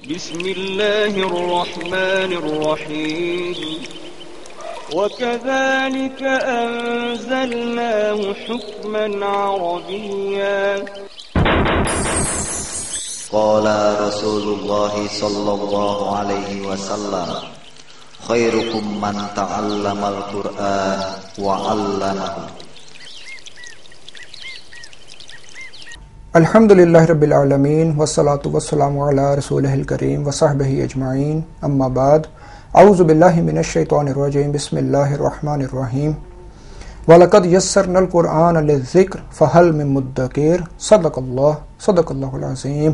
بسم الله الرحمن الرحيم وكذلك أنزلناه حكما عربيا قال رسول الله صلى الله عليه وسلم خيركم من تعلم القرآن وعلمه. الحمدللہ رب العالمین والصلاة والسلام علی رسولہ الکریم وصحبہ اجمعین، اما بعد، اعوذ باللہ من الشیطان الرجیم، بسم اللہ الرحمن الرحیم۔ وَلَقَدْ يَسَّرْنَا الْقُرْآنَ لِلذِّكْرِ فَهَلْ مِن مُدَّكِرٍ صدق اللہ العظیم۔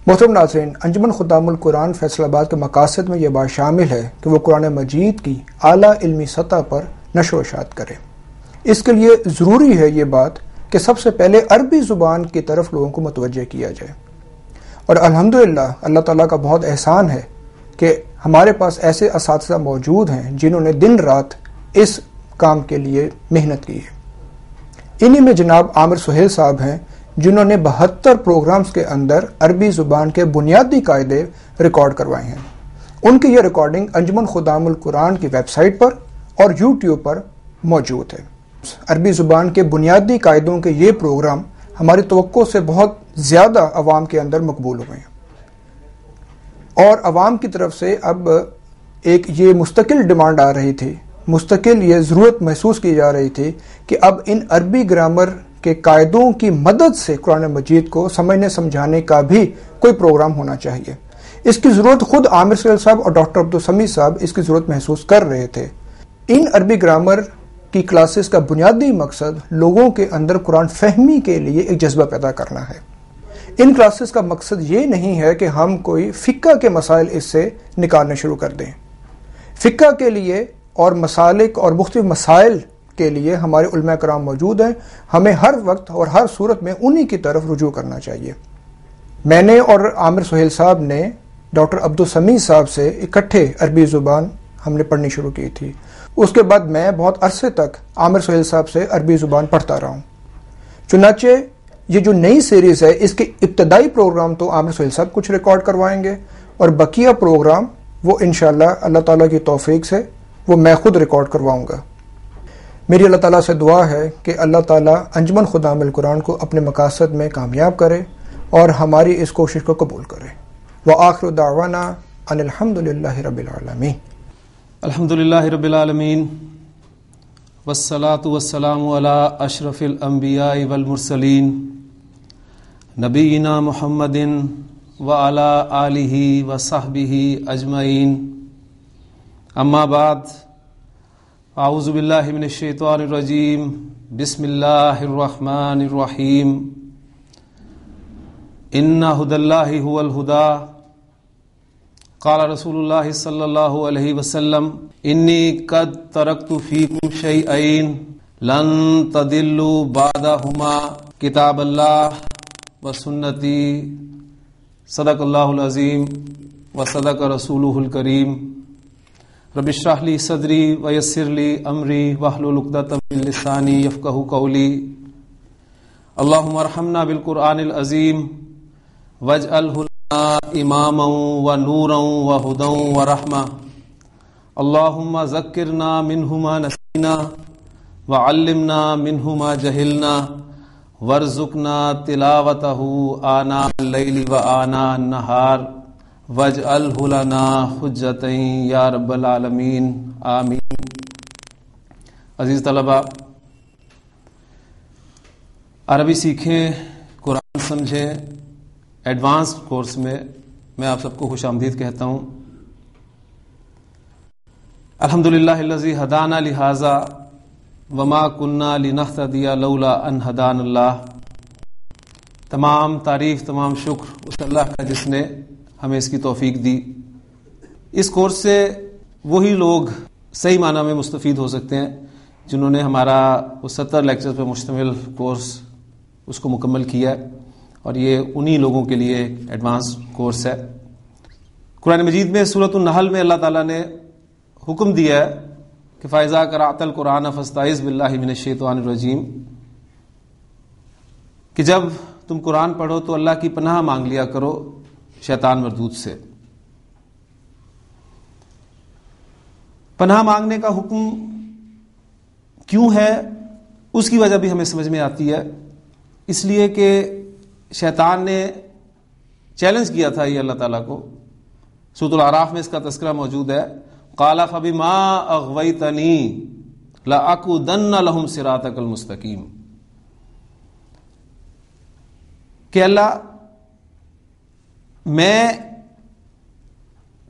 محترم ناظرین، انجمن خدام القرآن فیصل آباد کے مقاصد میں یہ بات شامل ہے کہ وہ قرآن مجید کی اعلیٰ علمی سطح پر نشر و اشاعت کرے۔ اس کے لیے ضروری ہے یہ بات کہ سب سے پہلے عربی زبان کی طرف لوگوں کو متوجہ کیا جائے، اور الحمدللہ اللہ تعالیٰ کا بہت احسان ہے کہ ہمارے پاس ایسے اساتذہ موجود ہیں جنہوں نے دن رات اس کام کے لیے محنت کی ہے۔ انہی میں جناب عامر سہیل صاحب ہیں جنہوں نے 72 پروگرامز کے اندر عربی زبان کے بنیادی قاعدے ریکارڈ کروائے ہیں۔ ان کی یہ ریکارڈنگ انجمن خدام القرآن کی ویب سائٹ پر اور یوٹیوب پر موجود ہے۔ عربی زبان کے بنیادی قاعدوں کے یہ پروگرام ہماری توقع سے بہت زیادہ عوام کے اندر مقبول ہوئے ہیں، اور عوام کی طرف سے اب ایک یہ مستقل ڈیمانڈ آ رہی تھی، مستقل یہ ضرورت محسوس کی جا رہی تھی کہ اب ان عربی گرامر کے قاعدوں کی مدد سے قرآن مجید کو سمجھنے سمجھانے کا بھی کوئی پروگرام ہونا چاہیے۔ اس کی ضرورت خود عامر سہیل صاحب اور ڈاکٹر عبدالسمیع صاحب اس کی ضرورت محسوس کر رہے تھے۔ ان عربی گرامر کی کلاسز کا بنیادی مقصد لوگوں کے اندر قرآن فہمی کے لیے ایک جذبہ پیدا کرنا ہے۔ ان کلاسز کا مقصد یہ نہیں ہے کہ ہم کوئی فقہ کے مسائل اس سے نکالنے شروع کر دیں۔ فقہ کے لیے اور مسالک اور مختلف مسائل کے لیے ہمارے علماء کرام موجود ہیں، ہمیں ہر وقت اور ہر صورت میں انہی کی طرف رجوع کرنا چاہیے۔ میں نے اور عامر سہیل صاحب نے ڈاکٹر عبدالسمیع صاحب سے اکٹھے عربی زبان ہم نے پڑھنی شروع کی تھی۔ اس کے بعد میں بہت عرصے تک عامر سہیل صاحب سے عربی زبان پڑھتا رہا ہوں۔ چنانچہ یہ جو نئی سیریز ہے اس کے ابتدائی پروگرام تو عامر سہیل صاحب کچھ ریکارڈ کروائیں گے، اور بقیہ پروگرام وہ انشاءاللہ اللہ تعالیٰ کی توفیق سے وہ میں خود ریکارڈ کرواؤں گا۔ میری اللہ تعالیٰ سے دعا ہے کہ اللہ تعالیٰ انجمن خدام القرآن کو اپنے مقاصد میں کامیاب کرے اور ہماری اس کوشش کو قبول کرے۔ وآخر دعوانا ان الحمدللہ رب العالمین۔ الحمدللہ رب العالمین والصلاة والسلام علی اشرف الانبیاء والمرسلین نبینا محمد وعلی آلہ وصحبہ اجمعین، اما بعد، اعوذ باللہ من الشیطان الرجیم، بسم اللہ الرحمن الرحیم۔ ان ھدی اللہ ھو الھدی، قال رسول اللہ صلی اللہ علیہ وسلم انی قد ترکت فیکم شیئین لن تضلوا بعدہما کتاب اللہ و سنتی، صدق اللہ العظیم و صدق رسولہ الکریم۔ رب اشرح لی صدری ویسر لی امری واحلل عقدۃ من لسانی یفقہوا قولی۔ اللہم ارحمنا بالقرآن العظیم واجعلہ اماما و نورا و ہدی و رحمہ۔ اللہم ذکرنا منہ ما نسینا وعلمنا منہ ما جہلنا وارزقنا تلاوتہ آناء اللیل و آناء النہار واجعلہ لنا حجتا یا رب العالمین، آمین۔ عزیز طلباء، عربی سیکھیں، قرآن سمجھیں، ایڈوانس کورس میں میں آپ سب کو خوش آمدید کہتا ہوں۔ الحمدللہ الذی ہدانا لہذا وما کننا لنہتدی لولا ان ہدانا اللہ۔ تمام تعریف، تمام شکر اس اللہ کا جس نے ہمیں اس کی توفیق دی۔ اس کورس سے وہی لوگ صحیح معنی میں مستفید ہو سکتے ہیں جنہوں نے ہمارا وہ 70 لیکچر پہ مشتمل کورس اس کو مکمل کیا ہے، اور یہ انہی لوگوں کے لیے ایک ایڈوانس کورس ہے۔ قرآن مجید میں سورۃ النحل میں اللہ تعالیٰ نے حکم دیا ہے کہ فَإِذَا قَرَأْتَ الْقُرْآنَ فَاسْتَعِذْ بِاللَّهِ مِنَ الشَّيْطَانِ الرَّجِيمِ، کہ جب تم قرآن پڑھو تو اللہ کی پناہ مانگ لیا کرو شیطان مردود سے. پناہ مانگنے کا حکم کیوں ہے اس کی وجہ بھی ہمیں سمجھ میں آتی ہے. اس لیے کہ شیطان نے چیلنج کیا تھا یہ اللہ تعالیٰ کو. سورۃ الاعراف میں اس کا تذکرہ موجود ہے. قال فبما اغویتنی لاقعدن لهم صراطک المستقیم، کہ اللہ میں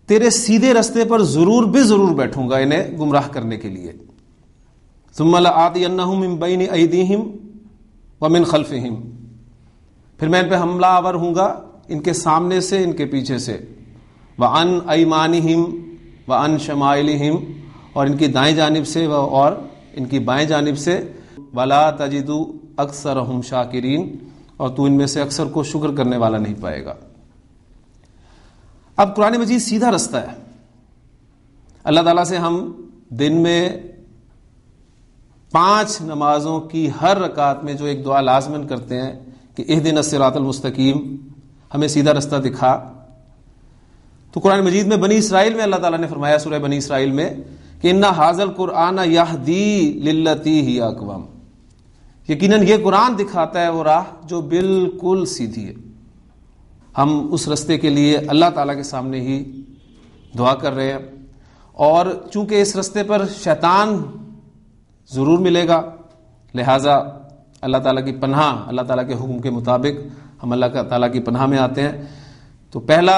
تیرے سیدھے رستے پر ضرور بے ضرور بیٹھوں گا انہیں گمراہ کرنے کے لیے. ثم لآتینہم من بین ایدیہم ومن خلفہم، پھر میں ان پہ حملہ آور ہوں گا ان کے سامنے سے ان کے پیچھے سے. وعن ایمانہم وعن شمائلہم، اور ان کی دائیں جانب سے اور ان کی بائیں جانب سے. ولا تجد اکثرہم شاکرین، اور تو ان میں سے اکثر کو شکر کرنے والا نہیں پائے گا. اب قرآن مجید سیدھا رستہ ہے. اللہ تعالیٰ سے ہم دن میں 5 نمازوں کی ہر رکعت میں جو ایک دعا لازمن کرتے ہیں کہ اہدنا الصراط المستقیم، ہمیں سیدھا رستہ دکھا. تو قرآن مجید میں بنی اسرائیل میں اللہ تعالیٰ نے فرمایا سورہ بنی اسرائیل میں کہ اِنَّ هَٰذَا الْقُرْآنَ يَهْدِي لِلَّتِي هِيَ اقوم، یقیناً یہ قرآن دکھاتا ہے وہ راہ جو بالکل سیدھی ہے. ہم اس رستے کے لیے اللہ تعالیٰ کے سامنے ہی دعا کر رہے ہیں، اور چونکہ اس رستے پر شیطان ضرور ملے گا، لہٰذا اللہ تعالیٰ کی پناہ، اللہ تعالیٰ کے حکم کے مطابق ہم اللہ تعالیٰ کی پناہ میں آتے ہیں. تو پہلا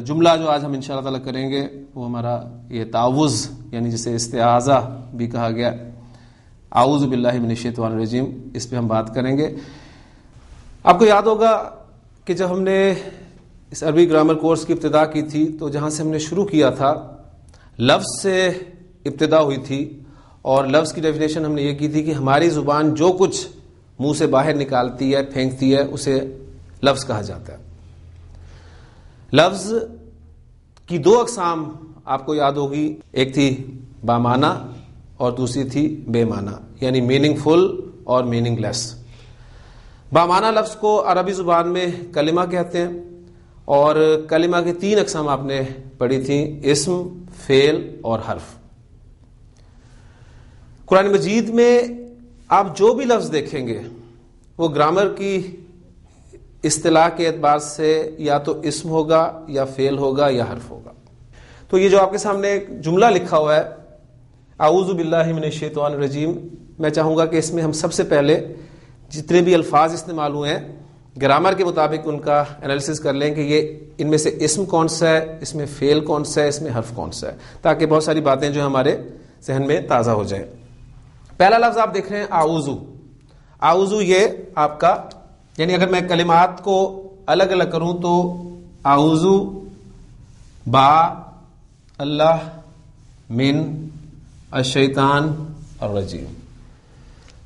جملہ جو آج ہم انشاءاللہ تعالیٰ کریں گے وہ ہمارا یہ تعوذ، یعنی جسے استعاذہ بھی کہا گیا، اعوذ باللہ من الشیطان الرجیم، اس پہ ہم بات کریں گے. آپ کو یاد ہوگا کہ جب ہم نے اس عربی گرامر کورس کی ابتدا کی تھی تو جہاں سے ہم نے شروع کیا تھا لفظ سے ابتدا ہوئی تھی، اور لفظ کی ڈیفینیشن ہم نے یہ کی تھی کہ ہماری زبان جو کچھ منہ سے باہر نکالتی ہے، پھینکتی ہے، اسے لفظ کہا جاتا ہے. لفظ کی 2 اقسام آپ کو یاد ہوگی، ایک تھی بامعنی اور دوسری تھی بے معنی، یعنی میننگ فل اور میننگ لیس. بامعنی لفظ کو عربی زبان میں کلمہ کہتے ہیں، اور کلمہ کی 3 اقسام آپ نے پڑھی تھیں، اسم، فعل اور حرف. قرآن مجید میں آپ جو بھی لفظ دیکھیں گے وہ گرامر کی اصطلاح کے اعتبار سے یا تو اسم ہوگا یا فعل ہوگا یا حرف ہوگا. تو یہ جو آپ کے سامنے ایک جملہ لکھا ہوا ہے اعوذ باللہ من الشیطان الرجیم، میں چاہوں گا کہ اس میں ہم سب سے پہلے جتنے بھی الفاظ استعمال ہوئے ہیں گرامر کے مطابق ان کا انالیسس کر لیں کہ یہ ان میں سے اسم کون سا ہے، اس میں فعل کون سا ہے، اس میں حرف کون سا ہے، تاکہ بہت ساری باتیں جو ہمارے ذہن میں تازہ ہو جائیں. پہلا لفظ آپ دیکھ رہے ہیں اعوذ. اعوذ یہ آپ کا، یعنی اگر میں کلمات کو الگ الگ کروں تو اعوذ با اللہ من الشیطان الرجیم.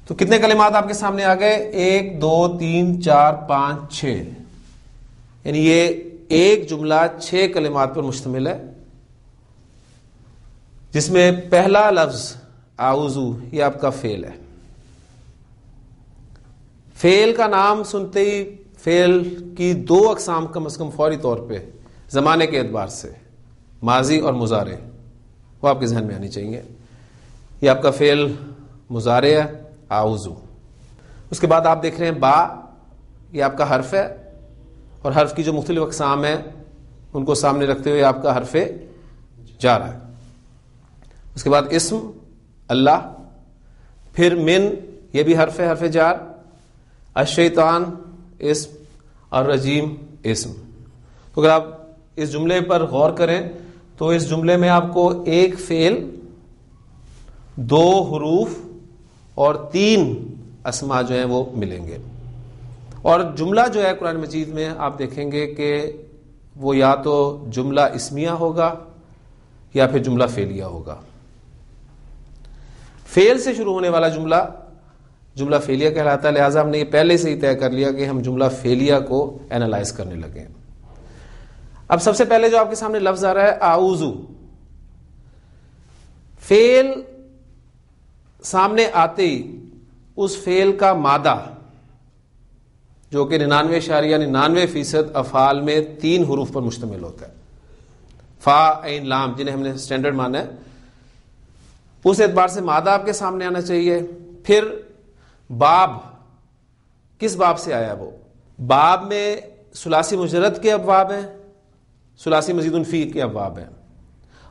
تو کتنے کلمات آپ کے سامنے آ گئے؟ 1 2 3 4 5 6، یعنی یہ ایک جملہ 6 کلمات پر مشتمل ہے، جس میں پہلا لفظ اعوذ یہ آپ کا فعل ہے. فعل کا نام سنتے ہی فعل کی 2 اقسام کم از کم فوری طور پہ زمانے کے اعتبار سے، ماضی اور مضارع، وہ آپ کے ذہن میں آنی چاہیے. یہ آپ کا فعل مضارع ہے اعوذ. اس کے بعد آپ دیکھ رہے ہیں با، یہ آپ کا حرف ہے، اور حرف کی جو مختلف اقسام ہیں ان کو سامنے رکھتے ہوئے آپ کا حرف جار ہے. اس کے بعد اسم اللہ، پھر من یہ بھی حرف ہے، حرف جار، الشیطان اسم، اور رجیم اسم. تو اگر آپ اس جملے پر غور کریں تو اس جملے میں آپ کو ایک فعل، 2 حروف اور 3 اسما جو ہیں وہ ملیں گے. اور جملہ جو ہے قرآن مجید میں آپ دیکھیں گے کہ وہ یا تو جملہ اسمیہ ہوگا یا پھر جملہ فعلیہ ہوگا. فعل سے شروع ہونے والا جملہ فعلیہ کہلاتا ہے، لہٰذا ہم نے یہ پہلے سے ہی طے کر لیا کہ ہم جملہ فعلیہ کو اینالائز کرنے لگے. اب سب سے پہلے جو آپ کے سامنے لفظ آ رہا ہے اعوذ، فعل سامنے آتے ہی اس فعل کا مادہ جو کہ 99.99% افعال میں 3 حروف پر مشتمل ہوتا ہے، فا عین لام، جنہیں ہم نے اسٹینڈرڈ مانا ہے، اس اعتبار سے مادہ آپ کے سامنے آنا چاہیے. پھر باب، کس باب سے آیا؟ وہ باب میں ثلاثی مجرد کے ابواب ہیں، ثلاثی مزید فی کے ابواب ہیں،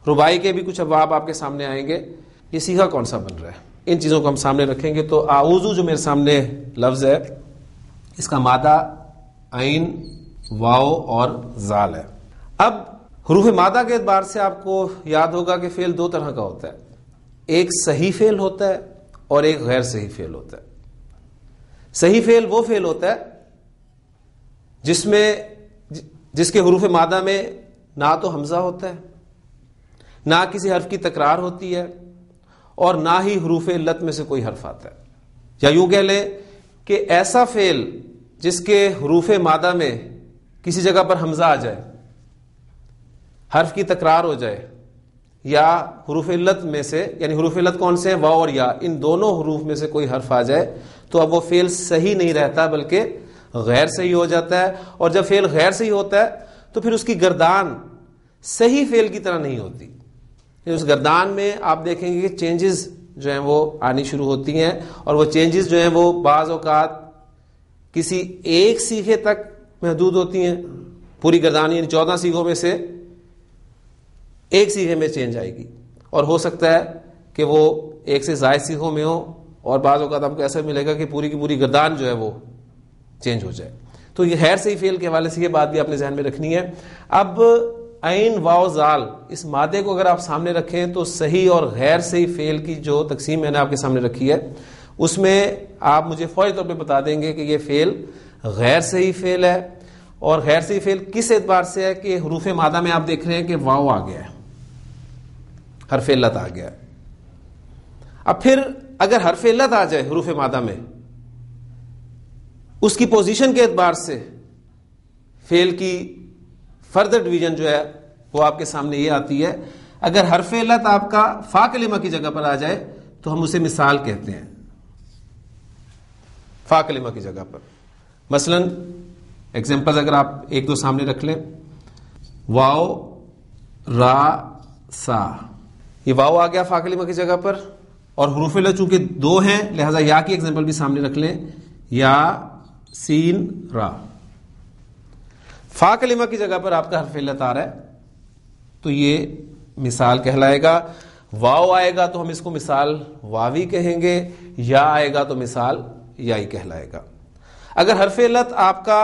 رباعی کے بھی کچھ ابواب آپ کے سامنے آئیں گے. یہ صیغہ کون سا بن رہا ہے، ان چیزوں کو ہم سامنے رکھیں گے. تو اعوذ جو میرے سامنے لفظ ہے، اس کا مادہ عین، واو اور زال ہے. اب حروف مادہ کے اعتبار سے آپ کو یاد ہوگا کہ فعل 2 طرح کا ہوتا ہے، ایک صحیح فعل ہوتا ہے اور ایک غیر صحیح فعل ہوتا ہے. صحیح فعل وہ فعل ہوتا ہے جس کے حروف مادہ میں نہ تو حمزہ ہوتا ہے، نہ کسی حرف کی تکرار ہوتی ہے، اور نہ ہی حروف علت میں سے کوئی حرف آتا ہے. یا یوں کہہ لیں کہ ایسا فعل جس کے حروف مادہ میں کسی جگہ پر حمزہ آ جائے، حرف کی تکرار ہو جائے، یا حروف علت میں سے، یعنی حروف علت کون سے ہیں؟ واو اور یا، ان دونوں حروف میں سے کوئی حرف آ جائے تو اب وہ فعل صحیح نہیں رہتا بلکہ غیر صحیح ہو جاتا ہے. اور جب فعل غیر صحیح ہوتا ہے تو پھر اس کی گردان صحیح فعل کی طرح نہیں ہوتی. اس گردان میں آپ دیکھیں گے کہ چینجز جو ہیں وہ آنی شروع ہوتی ہیں، اور وہ چینجز جو ہیں وہ بعض اوقات کسی ایک صیغے تک محدود ہوتی ہیں. پوری گردان یعنی 14 صیغوں میں سے ایک صیغے میں چینج آئے گی، اور ہو سکتا ہے کہ وہ ایک سے زائد صیغوں میں ہو، اور بعض اوقات آپ کو ایسا ملے گا کہ پوری کی پوری گردان جو ہے وہ چینج ہو جائے. تو یہ غیر صحیح فعل کے حوالے سے یہ بات بھی آپ نے ذہن میں رکھنی ہے. اب عین واو زال، اس مادے کو اگر آپ سامنے رکھیں تو صحیح اور غیر صحیح فعل کی جو تقسیم میں نے آپ کے سامنے رکھی ہے، اس میں آپ مجھے فوری طور پہ بتا دیں گے کہ یہ فعل غیر صحیح فعل ہے. اور غیر صحیح فعل کس اعتبار سے ہے کہ حروف مادہ میں آپ دیکھ رہے ہیں کہ واو آ گیا ہے، حرف علت آ گیا ہے. اب پھر اگر حرف علت آ جائے حروف مادہ میں، اس کی پوزیشن کے اعتبار سے فعل کی فردر ڈویژن جو ہے وہ آپ کے سامنے یہ آتی ہے. اگر حرف علت آپ کا فا کلمہ کی جگہ پر آ جائے تو ہم اسے مثال کہتے ہیں، فا کلمہ کی جگہ پر. مثلا ایگزامپل اگر آپ 1-2 سامنے رکھ لیں، واو را سا، یہ واو آ گیا فا کلمہ کی جگہ پر، اور حروف علت چونکہ 2 ہیں لہذا یا کی ایگزامپل بھی سامنے رکھ لیں، یا سین را. فا کلمہ کی جگہ پر آپ کا حرف علت آ رہا ہے تو یہ مثال کہلائے گا. واو آئے گا تو ہم اس کو مثال واوی کہیں گے، یا آئے گا تو مثال یائی کہلائے گا. اگر حرف علت آپ کا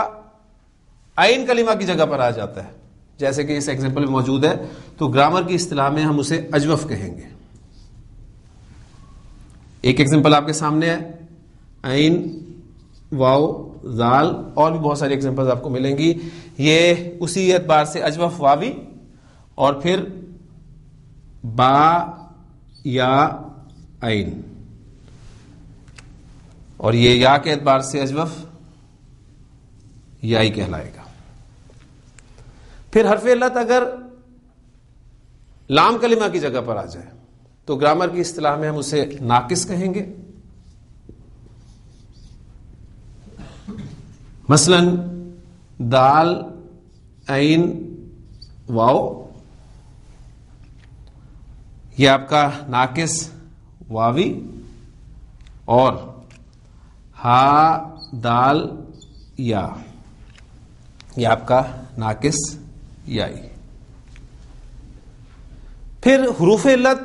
عین کلمہ کی جگہ پر آ جاتا ہے جیسے کہ اس ایگزامپل میں موجود ہے تو گرامر کی اصطلاح میں ہم اسے اجوف کہیں گے. ایک ایگزامپل آپ کے سامنے ہے، عین واو زال، اور بھی بہت ساری ایگزامپل آپ کو ملیں گی. یہ اسی اعتبار سے اجوف واوی، اور پھر با یا عین، اور یہ یا کے اعتبار سے اجوف یائی کہلائے گا. پھر حرف علت اگر لام کلمہ کی جگہ پر آ جائے تو گرامر کی اصطلاح میں ہم اسے ناقص کہیں گے. مثلا دال عین واو، یہ آپ کا ناقص واوی، اور ہا دال یا، یہ آپ کا ناقص یائی. پھر حروف علت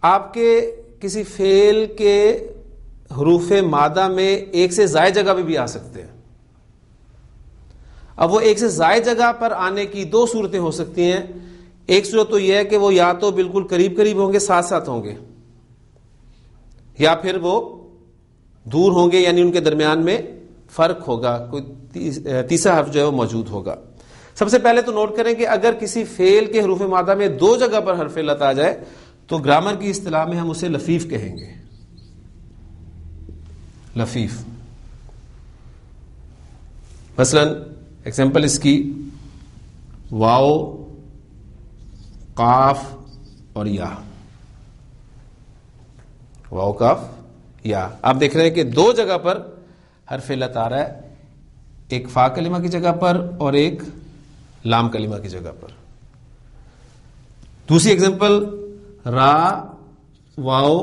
آپ کے کسی فعل کے حروف مادہ میں ایک سے زائد جگہ پہ بھی آ سکتے ہیں. اب وہ ایک سے زائد جگہ پر آنے کی 2 صورتیں ہو سکتی ہیں. ایک صورت تو یہ ہے کہ وہ یا تو بالکل قریب قریب ہوں گے، ساتھ ساتھ ہوں گے، یا پھر وہ دور ہوں گے، یعنی ان کے درمیان میں فرق ہوگا، کوئی تیسرا حرف جو ہے وہ موجود ہوگا. سب سے پہلے تو نوٹ کریں کہ اگر کسی فعل کے حروف مادہ میں 2 جگہ پر حرف علت آ جائے تو گرامر کی اصطلاح میں ہم اسے لفیف کہیں گے. لفیف. مثلا ایگزامپل اس کی واو، قاف اور یا. واو، قاف، یا. آپ دیکھ رہے ہیں کہ 2 جگہ پر حرف علت آ رہا ہے، ایک فا کلمہ کی جگہ پر اور ایک لام کلمہ کی جگہ پر. دوسری ایگزامپل را واو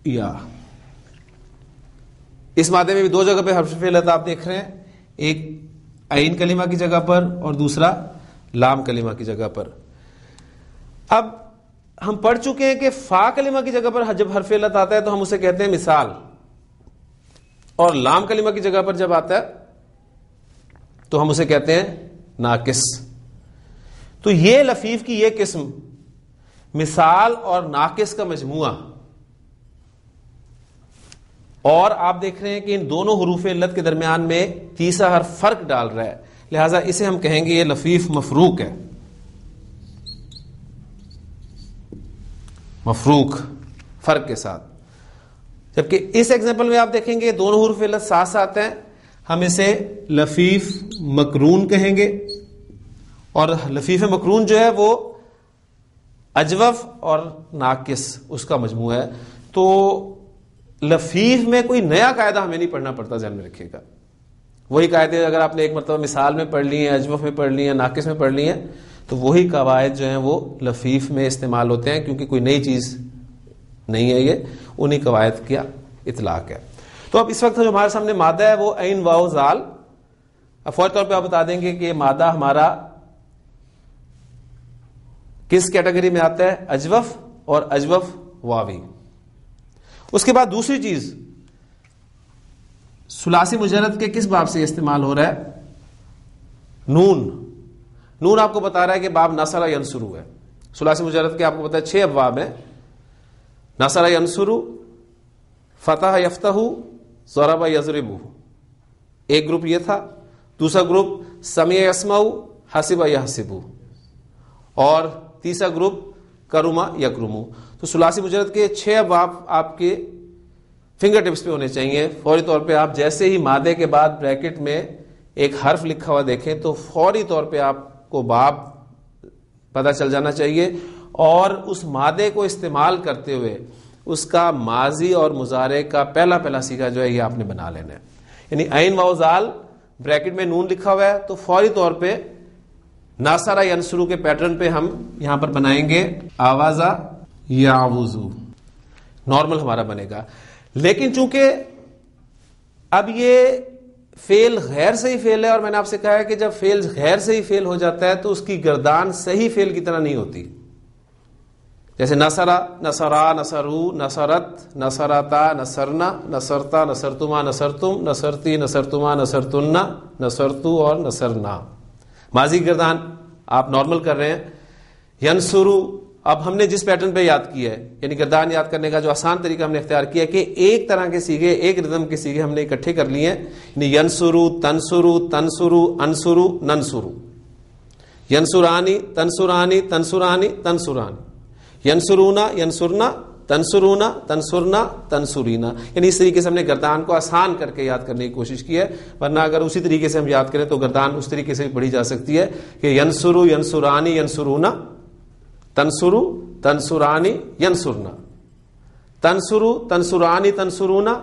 یا. اس مادے میں بھی دو جگہ پہ حرف فعل آپ دیکھ رہے ہیں, ایک عین کلمہ کی جگہ پر اور دوسرا لام کلمہ کی جگہ پر. اب ہم پڑھ چکے ہیں کہ فا کلمہ کی جگہ پر جب حرف علت آتا ہے تو ہم اسے کہتے ہیں مثال, اور لام کلمہ کی جگہ پر جب آتا ہے تو ہم اسے کہتے ہیں ناقص. تو یہ لفیف کی یہ قسم مثال اور ناقص کا مجموعہ, اور آپ دیکھ رہے ہیں کہ ان دونوں حروف علت کے درمیان میں تیسرا حرف فرق ڈال رہا ہے, لہذا اسے ہم کہیں گے یہ لفیف مفروق ہے. مفروق فرق کے ساتھ. جبکہ اس ایگزامپل میں آپ دیکھیں گے دونوں حروف علت ساتھ ساتھ ہیں, ہم اسے لفیف مقرون کہیں گے, اور لفیف مقرون جو ہے وہ اجوف اور ناقص اس کا مجموعہ ہے. تو لفیف میں کوئی نیا قاعدہ ہمیں نہیں پڑھنا پڑتا, ذہن میں رکھیے گا. وہی قاعدے اگر آپ نے ایک مرتبہ مثال میں پڑھ لی ہیں, اجوف میں پڑھ لی ہیں, ناقص میں پڑھ لی ہیں, تو وہی قواعد جو ہیں وہ لفیف میں استعمال ہوتے ہیں, کیونکہ کوئی نئی چیز نہیں ہے, یہ انہی قواعد کا اطلاق ہے. تو اب اس وقت جو ہمارے سامنے مادہ ہے وہ عین واو زال. اب فوری طور پہ آپ بتا دیں گے کہ یہ مادہ ہمارا کس کیٹیگری میں آتا ہے, اجوف اور اجوف واوی. اس کے بعد دوسری چیز, ثلاثی مجرد کے کس باب سے استعمال ہو رہا ہے؟ نون. نون آپ کو بتا رہا ہے کہ باب نصر ینصرو ہے. ثلاثی مجرد کے آپ کو پتا ہے 6 ابواب ہیں. نصر ینصرو, فتح یفتح, ضرب یضرب. ایک گروپ یہ تھا. دوسرا گروپ سمع یسمع, حسب یحسب, اور تیسرا گروپ کرما یکرمو. تو ثلاثی مجرد کے 6 ابواب آپ کے فنگر ٹپس پہ ہونے چاہیے. فوری طور پہ آپ جیسے ہی مادے کے بعد بریکٹ میں ایک حرف لکھا ہوا دیکھیں تو فوری طور پہ آپ کو باب پتہ چل جانا چاہیے, اور اس مادے کو استعمال کرتے ہوئے اس کا ماضی اور مضارع کا پہلا سیگا جو ہے یہ آپ نے بنا لینا ہے. یعنی عین واو زال بریکٹ میں نون لکھا ہوا ہے تو فوری طور پہ ناصرہ ینصرو کے پیٹرن پہ ہم یہاں پر بنائیں گے آوازہ یعوذو, نارمل ہمارا بنے گا. لیکن چونکہ اب یہ فعل غیر صحیح فعل ہے, اور میں نے آپ سے کہا ہے کہ جب فعل غیر صحیح فعل ہو جاتا ہے تو اس کی گردان صحیح فعل کی طرح نہیں ہوتی. جیسے نصرہ, نصرا, نصرو, نصرت, نصرتا, نصرنا, نصرتا, نصرتما, نصرتم, نصرتی, نصرتما, نصرتنا, نصرتو اور نصرنا. ماضی گردان آپ نارمل کر رہے ہیں. ینصرو اب ہم نے جس پیٹرن پہ یاد کیا ہے, یعنی گردان یاد کرنے کا جو آسان طریقہ ہم نے اختیار کیا ہے کہ ایک طرح کے سیگے, ایک ردم کے سیگے ہم نے اکٹھے کر لیے ہیں. یعنی ینصرو, تنصرو, تنصرو, انصرو, ننصرو. ینصرانی, تنصرانی, تنصرانی, تنصرانی. ینصرونا, ینصرنا, تنصرونا, تنصرنا, تنصرینا. یعنی اس طریقے سے ہم نے گردان کو آسان کر کے یاد کرنے کی کوشش کی ہے, ورنہ اگر اسی طریقے سے ہم یاد کریں تو گردان اس طریقے سے بھی پڑھی جا سکتی ہے کہ ینصرو, ینصرانی, ینصرونا, تنصرو, تنصرانی, ینصرنا, تنصرو, تنصرانی, تنصرونا,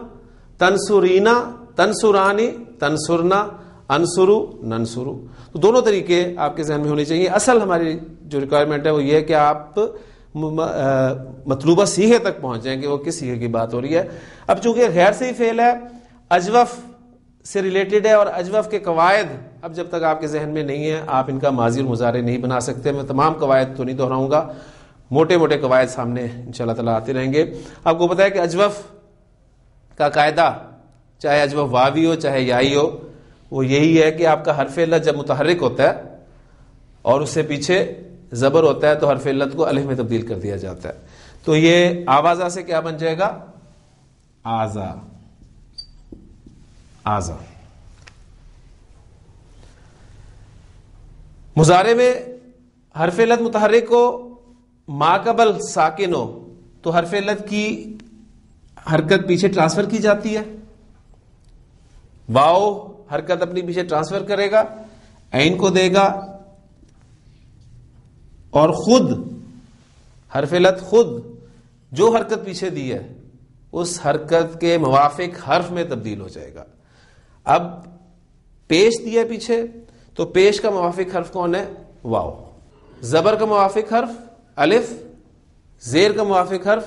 تنصرینا, تنصرانی, تنصرنا, انصرو, ننصرو. تو دونوں طریقے آپ کے ذہن میں ہونے چاہیے. اصل ہماری جو ریکوائرمنٹ ہے وہ یہ ہے کہ آپ مطلوبہ صیغے تک پہنچ جائیں کہ وہ کس صیغے کی بات ہو رہی ہے. اب چونکہ غیر صحیح فعل ہے, اجوف سے ریلیٹڈ ہے, اور اجوف کے قواعد اب جب تک آپ کے ذہن میں نہیں ہے آپ ان کا ماضی اور مضارع نہیں بنا سکتے. میں تمام قواعد تو نہیں دہراؤں گا, موٹے موٹے قواعد سامنے انشاءاللہ تعالی آتے رہیں گے. آپ کو پتا ہے کہ اجوف کا قاعدہ چاہے اجوف واوی ہو چاہے یائی ہو, وہ یہی ہے کہ آپ کا حرف علت جب متحرک ہوتا ہے اور اس سے پیچھے زبر ہوتا ہے تو حرف علت کو الف میں تبدیل کر دیا جاتا ہے. تو یہ آوازہ سے کیا بن جائے گا؟ آزا. آزا. مضارع میں حرف علت متحرک ہو, ما قبل ساکن ہو, تو حرف علت کی حرکت پیچھے ٹرانسفر کی جاتی ہے. واو حرکت اپنی پیچھے ٹرانسفر کرے گا, عین کو دے گا, اور خود حرف علت خود جو حرکت پیچھے دی ہے اس حرکت کے موافق حرف میں تبدیل ہو جائے گا. اب پیش دیا پیچھے تو پیش کا موافق حرف کون ہے؟ واو. زبر کا موافق حرف الف، زیر کا موافق حرف